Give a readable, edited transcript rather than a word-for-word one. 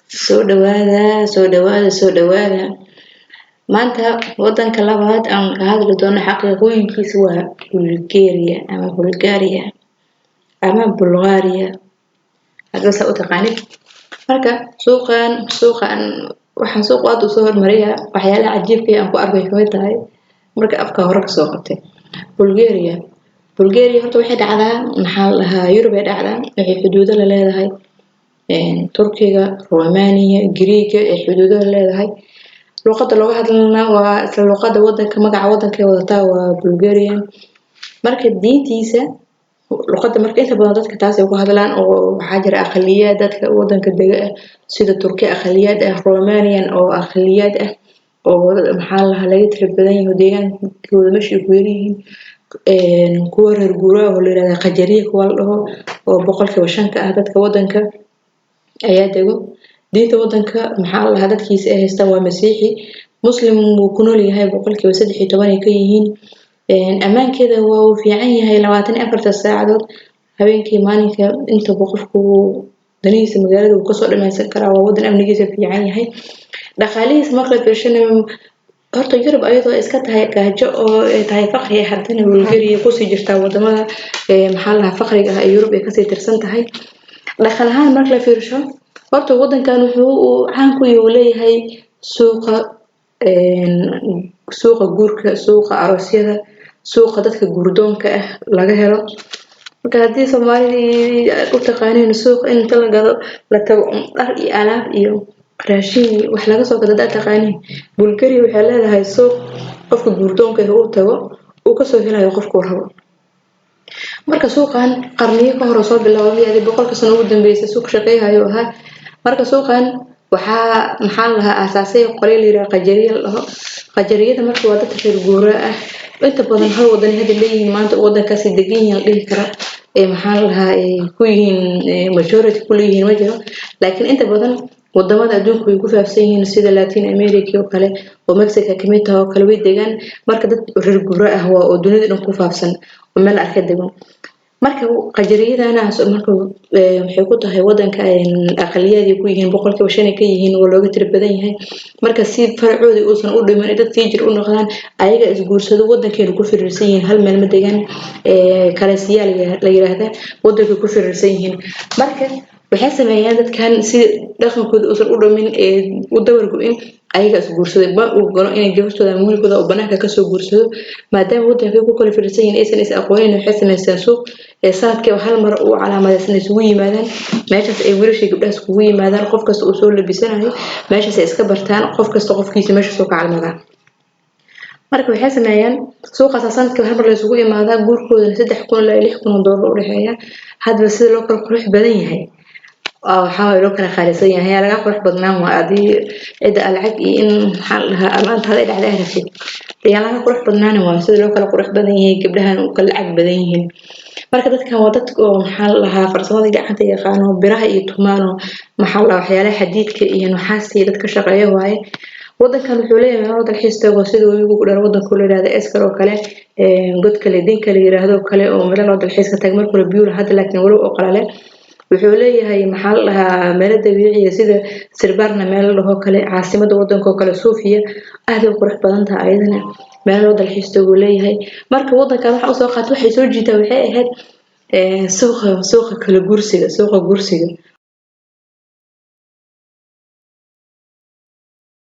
soo dhawaada maanta wadanka labaad aan ka hadli doono xaqiiqooyinkiisa waa Bulgaria ama Bulgaria hadda u taqaanid marka suuqan waxaan suuq aad u soo hormariya waxyaalaha cajiibka ah aan ku arkay kamid tahay marka afka hore ka soo qabtay Bulgaria horta waxay dhacdaa maxaa la dhahaa Yurub ay dhacdaa waxay xuduudo la leedahay Turkiga Romania Greece ay xuduudo la leedahay luqadda looga hadlana waa isla luqadda wadanka magaca wadanka ay wadataa waa Bulgarian marka diintiisa luqadda marka inta badan dadka taas ay ku hadlaan oo waxaa jira aqaliyad dadka wadanka dega sida Turki aqaliyad ah Romanian oo aqaliyad ah oo maxaa laga tira badan yahay deegaankooda meesha ku yariin kuwa reer guuraa oo la yiraahdo qajariye kuwa la dhaho oo boqolkiiba 5 ka ah dadka wadanka ayaa dego diinta wadanka maxaa la dadkiisa ay haystaan waa masiixi muslim uu ku nool yahay boqolkiiba 13 ay ka yihiin amaankeeda waa uu fiican yahay 24 saacadood habeenkii maalinka inta qofku danihiisa magaalada uu ka soo dhameysan karaa waa wadan amnigiisa fiican yahay dhaqaalihiisa marka la fiirsho horta Yurub ayadoo iska tahay gaajo oo ay tahay faqri haddana Bulgaria ku sii jirta wadamada maxaa la faqriga ah Yurub ay ka sii tirsan tahay dhaqan ahaan marka la fiirsho horta wadankan wuxuu caan ku leeyahay suuqa guurka suuqa aroosyada suuqa dadka gurdoonka ah laga helo marka hadii Soomaaliya u taqaaniin suuq inta la gado la tago dhar iyo alaab iyo raashin wax laga soo gado taqaaniin Bulgaria waxay leedahay suuq qofka gurdoonka ah uu tago uu ka soo helayo qofku rabo marka suuqan qarniyo ka hor soo bilaawday boqolka sano ugu dambeysay suuq shaqeeyayo ahaa marka suuqan maxaa la aasaasay qoleel yira qajariye la dhaho qajariyada marka waa dad reer guuraa ah inta badan hal wadan hadda leeyihiin maanta wadankaasi degan yahay dhihi kara maxaa la ku yihiin majority ku leeyihiin ma jiro laakiin inta badan wadamada adduunka way ku faafsan yihiin sida Latin America oo kale oo Mexico kamid tahay oo kale way degan marka dad reer guuraa ah oo dunida dhan ku faafsan oo meel arka degan marka qajariyadana marka waxay ku tahay wadanka aqaliyad ku yihiin boqolkiiba 5 ka yihiin oo looga tir badan yahay marka si farcoodi uusan u dhiman dad tiijir u noqdaan ayaga isguursado wadankeena ku firirsan yihiin hal meel ma degan kala siyaal la yiraahdo wadanka ku firirsan yihiin marka waxay sameeyaan dadkan si dhaqankooda uusan u dhimin u dawr go'in ayaga isguursaday ba uu galo inay gabartooda wiilkooda oo banaanka ka soo guursado maadaama wadanka ku kala firirsan yihiin aysan is aqoonin waxay sameeyaan suuq sanadkii hal mar uu calaamadaysan isugu yimaadaan meeshaas ay wiilashii gabdhaha isugu yimaadaan qof kasta oo soo labisanayo meeshaas ay iska bartaan qof kasta qofkiisa meesha soo calaamadaan marka waxay sameeyaan suuqaas sanadkii hal mar la isugu imaadaa guurkooda 3,000 ilaa 6,000 doolar u dhaxeeya hadba sida loo kala qurux badan yahay waxaa loo kala qaalisan yahay laga qurux badnaan waa adii cid lacag iyo in maxaa la amaanta hada dhacday aragtid laga qurux badnaan waa sida loo kala qurux badan yahay gabdhahan u kala lacag badan yihiin marka dadkan waa dad oo maxaa la farsamada gacanta yaqaano biraha iyo tumaano maxaa la waxyaalaha xadiidka iyo naxaasta dadka shaqeeyo waaye wadankan wuxuu leeyahay meelo dalxiis tago sida uu ugu dhar wadanka la yiraahdo Esker oo kale god kale din kale yiraahdo kale oo meelo dalxiis ka tag markuu biyo hadda laakiin wali oo qalale wuxuu leeyahay maxaa la meelo dabiici sida Sirbarna meel laho kale caasimada wadanka kale Sofia aad u qurux badan tahay ayadana meelo dalxiis tago leeyahay marka wadanka waxa soo qaat waxay soo jiitaa waxay ahayd suuqa kala gursiga